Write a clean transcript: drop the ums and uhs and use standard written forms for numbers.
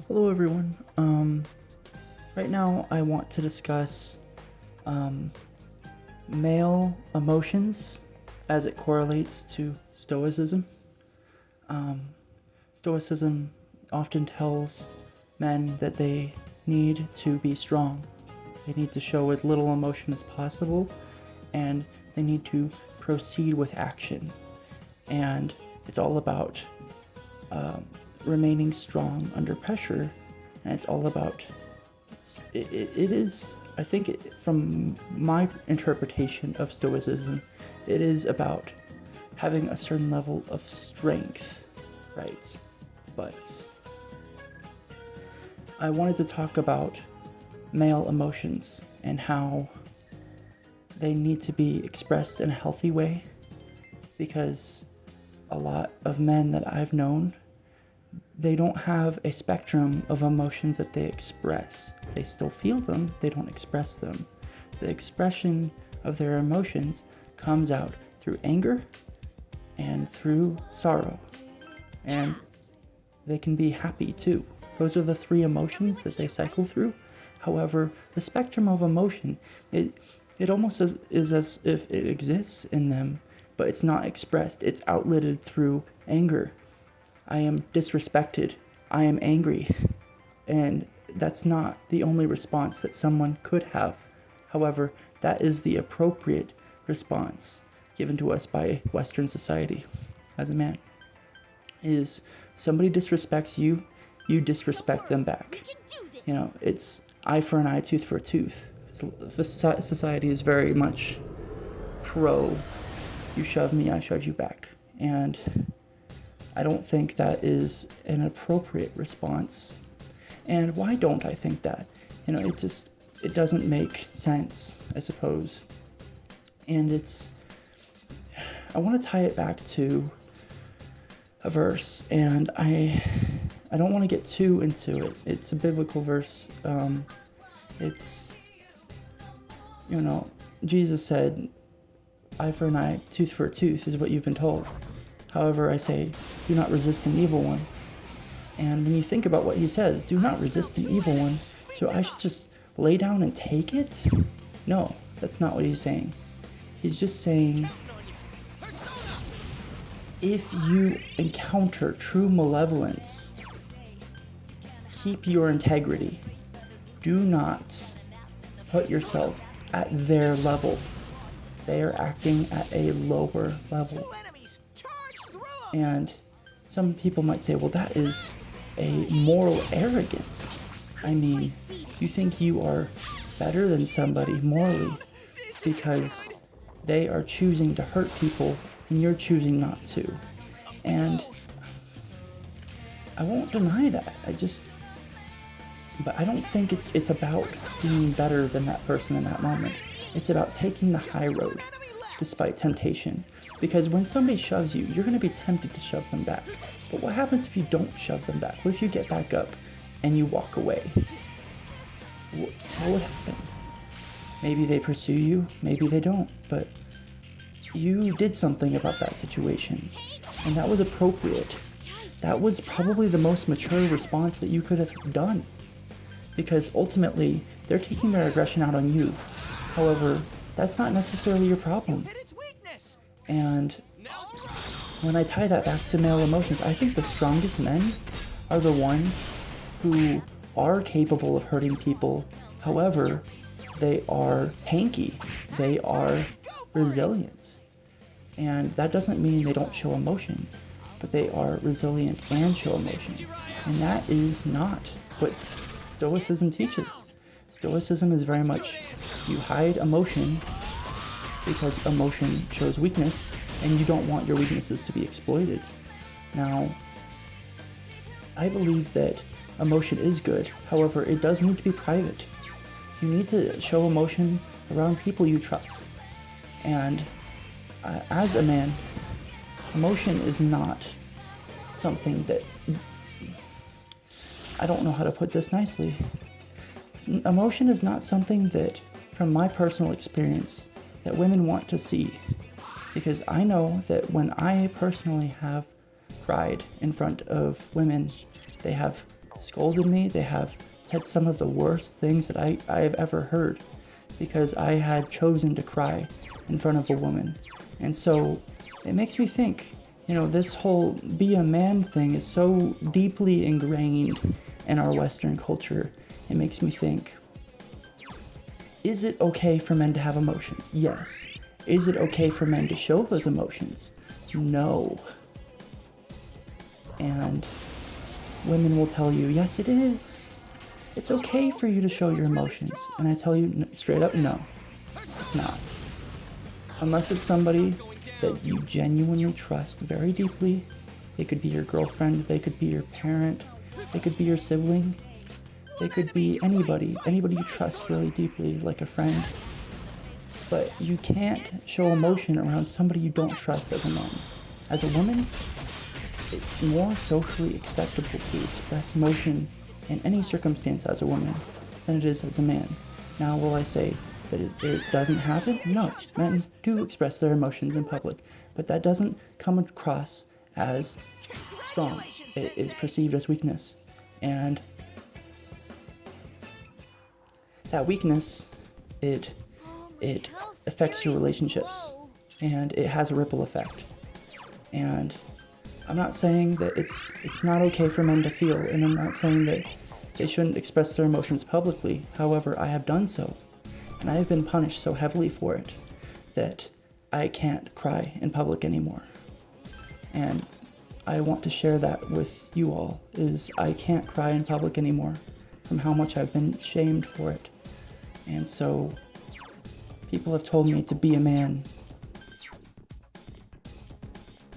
Hello, everyone. Right now, I want to discuss male emotions as it correlates to Stoicism. Stoicism often tells men that they need to be strong. They need to show as little emotion as possible, and they need to proceed with action. And it's all about remaining strong under pressure, and it's all about it is, I think, from my interpretation of Stoicism, it is about having a certain level of strength, right? But I wanted to talk about male emotions and how they need to be expressed in a healthy way, because a lot of men that I've known, they don't have a spectrum of emotions that they express. They still feel them, they don't express them. The expression of their emotions comes out through anger and through sorrow. And they can be happy too. Those are the three emotions that they cycle through. However, the spectrum of emotion, it almost is as if it exists in them, but it's not expressed. It's outletted through anger. I am disrespected. I am angry. And that's not the only response that someone could have. However, that is the appropriate response given to us by Western society as a man. Is somebody disrespects you, you disrespect them back. You know, it's eye for an eye, tooth for a tooth. Society is very much pro, you shove me, I shove you back. And I don't think that is an appropriate response. And why don't I think that? You know, it doesn't make sense, I suppose. And I want to tie it back to a verse, and I don't want to get too into it. It's a biblical verse. It's, Jesus said, eye for an eye, tooth for a tooth is what you've been told. However, I say, do not resist an evil one. And when you think about what he says, do not resist an evil one, so I should just lay down and take it? No, that's not what he's saying. He's just saying, if you encounter true malevolence, keep your integrity. Do not put yourself at their level. They are acting at a lower level. And some people might say, well, that is a moral arrogance. I mean, you think you are better than somebody morally because they are choosing to hurt people and you're choosing not to. And I won't deny that. But I don't think it's about being better than that person in that moment. It's about taking the high road despite temptation. Because when somebody shoves you, you're going to be tempted to shove them back. But what happens if you don't shove them back? What if you get back up and you walk away? What would happen? Maybe they pursue you, maybe they don't. But you did something about that situation. And that was appropriate. That was probably the most mature response that you could have done. Because ultimately, they're taking their aggression out on you. However, that's not necessarily your problem. And when I tie that back to male emotions, I think the strongest men are the ones who are capable of hurting people. However, they are tanky. They are resilient. And that doesn't mean they don't show emotion, but they are resilient and show emotion. And that is not what Stoicism teaches. Stoicism is very much, you hide emotion because emotion shows weakness, and you don't want your weaknesses to be exploited. Now, I believe that emotion is good. However, it does need to be private. You need to show emotion around people you trust. And as a man, emotion is not something that... I don't know how to put this nicely. Emotion is not something that, from my personal experience, that women want to see. Because I know that when I personally have cried in front of women, they have scolded me. They have said some of the worst things that I have ever heard because I had chosen to cry in front of a woman. And so it makes me think, this whole be a man thing is so deeply ingrained in our Western culture. It makes me think, is it okay for men to have emotions? Yes. Is it okay for men to show those emotions? No. And women will tell you, yes, it is. It's okay for you to show your emotions. And I tell you straight up, no, it's not. Unless it's somebody that you genuinely trust very deeply. They could be your girlfriend, they could be your parent, they could be your sibling, they could be anybody you trust really deeply, like a friend. But you can't show emotion around somebody you don't trust as a man. As a woman, it's more socially acceptable to express emotion in any circumstance as a woman than it is as a man. Now, will I say that it doesn't happen? No, men do express their emotions in public, but that doesn't come across as strong. It is perceived as weakness. And that weakness, it affects your relationships, and it has a ripple effect. And I'm not saying that it's not okay for men to feel, and I'm not saying that they shouldn't express their emotions publicly. However, I have done so, and I have been punished so heavily for it that I can't cry in public anymore. And I want to share that with you all, is I can't cry in public anymore from how much I've been shamed for it. And so people have told me to be a man,